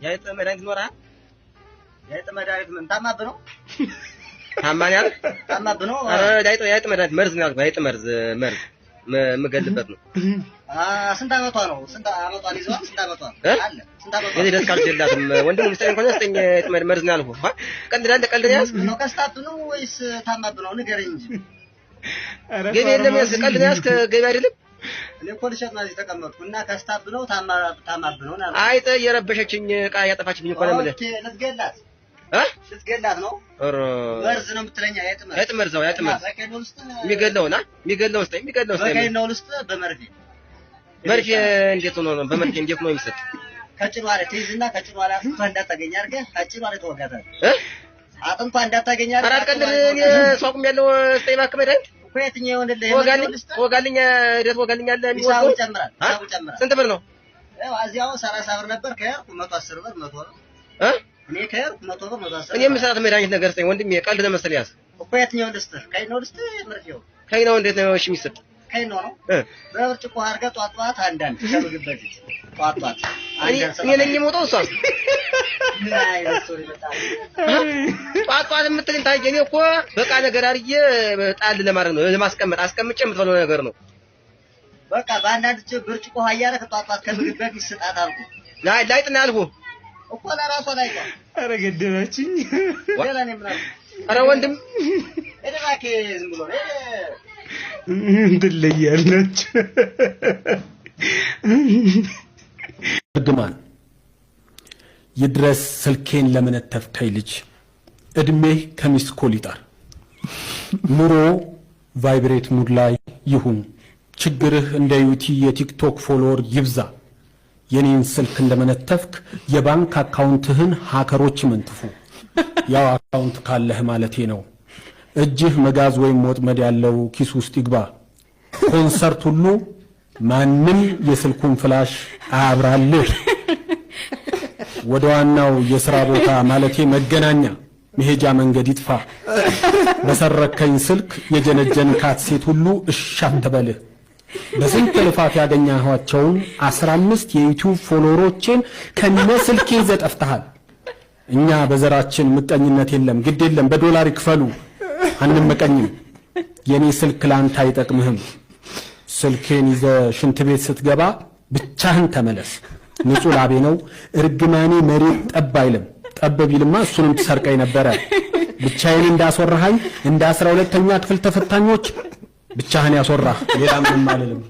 የአይጥ መድኃኒት ኖርሃል? የአይጥ መድኃኒት ምን ታማብህ ነው? ታማኝ አይደል? ታማብህ ነው? ኧረ የአይጥ መድኃኒት መርዝ ነው ያልኩህ። የአይጥ መርዝ የምገልበት ነው። ስንት ዓመቷ ነው? ስንት ዓመቷን ይዘዋል? ስንት ዓመቷ አለ? ስንት ዓመቷ እኔ ደስ ካልጀላትም ወንድም ምስተኝ እንኳን ያስተኝ የአይጥ መርዝ ነው ያልኩህ። ቀልድ ቀልድ ያዝ ነው። ከስታብ ነው ወይስ ታማብህ ነው? ንገረኝ እንጂ ገቢ የለም። ያዝ ቀልድ ያዝ ገቢ አይደለም። እኔ እኮ ልሸጥ ነው እዚህ ተቀመጥኩና ከስታብ ነው ታማብህ ነው ያልኩህ። አይጥ የረበሸችኝ ዕቃ ያጠፋችብኝ እኮ ነው የምልህ። ልትገላት ልትገላት ነው? መርዝ ነው የምትለኝ? የአይጥ መርዝ ነው። የአይጥ መርዝ የሚገለውና የሚገለውን ስጠኝ። የሚገለውን ስጠኝ። በከይናው ውስጥ በመርፌ መርፌ እንዴት ሆኖ ነው? በመርፌ እንዴት ነው የሚሰጥ? ከጭኗ ላይ ትይዝና ከጭኗ ላይ አጥንቷ እንዳታገኝ አድርገህ ከጭኗ ላይ ትወጋታለህ። አጥንቷ እንዳታገኝ አድርገህ አራት ቀን እኔ ሷቁም ያለው ስጠኝ እባክህ መድኃኒት እኮ የትኛው ወንድልህ ወጋልኝ ደስ ወጋልኝ አለ ሂሳቡ ይጨምራል። ሂሳቡ ይጨምራል። ስንት ብር ነው? እዚያው 30 ብር ነበር ከሄድኩ 110 ብር 100 ነው። እኔ ከሄድኩ 100 ብር 110 እኔ የምሰራት መድኃኒት ነገር ስጠኝ ወንድሜ። ቀልድ ነው መሰለኝ ያዝ እኮ የትኛው ልስጥህ? ከይናው ልስጥህ? መርፌው ከይናው እንዴት ነው እሺ የሚሰጥ? ከይናው ነው በብርጭቆ አድርገህ ጧት አንዳንድ ከምግብ በፊት ጧት እኔ ነኝ የምወጣው እሷ ጧት የምትለኝ ታዲያ እኔ እኮ በቃ ነገር አድርጌ ጣል ለማድረግ ነው ለማስቀመጥ አስቀምጬ የምትበለው ነገር ነው። በቃ በአንዳንድ ብርጭቆ አያረክ ጧት ከምግብ በፊት ስጣት አልኩህ። ላይጥ ነው ያልኩህ እኮ ለራሷ ላይጧ። ኧረ ገደላችኝ። ሌላ ነው ምናምን። ኧረ ወንድም እደማከ ዝም ብሎ ነው ትለያላችሁ። እርግማን ይድረስ ስልኬን ለመነተፍከኝ ልጅ እድሜህ ከሚስኮል ይጣር። ኑሮ ቫይብሬት ሙድ ላይ ይሁን። ችግርህ እንደ ዩቲ የቲክቶክ ፎሎወር ይብዛ። የኔን ስልክ እንደመነተፍክ የባንክ አካውንትህን ሃከሮች መንጥፉ። ያው አካውንት ካለህ ማለቴ ነው። እጅህ መጋዝ ወይም ወጥመድ ያለው ኪስ ውስጥ ይግባ። ኮንሰርት ሁሉ ማንም የስልኩን ፍላሽ አያብራልህ። ወደ ዋናው የሥራ ቦታ ማለቴ መገናኛ መሄጃ መንገድ ይጥፋ። በሰረከኝ ስልክ የጀነጀንካት ሴት ሁሉ እሺ አትበልህ። በስንት ልፋት ያገኘኋቸውን 15 የዩቲዩብ ፎሎወሮችን ከነስልኬ ይዘህ ጠፍተሃል። እኛ በዘራችን ምቀኝነት የለም፣ ግድ የለም፣ በዶላር ይክፈሉ፣ አንመቀኝም። የኔ ስልክ ላንተ አይጠቅምህም። ስልኬን ይዘህ ሽንት ቤት ስትገባ ብቻህን ተመለስ። ንጹህ ላቤ ነው። እርግማኔ መሬት ጠብ አይልም። ጠብ ቢልማ እሱንም ትሰርቀኝ ነበረ። ብቻዬን እንዳስወራኸኝ እንደ 12ኛ ክፍል ተፈታኞች ብቻህን ያስወራህ። ሌላ ምንም አልልም።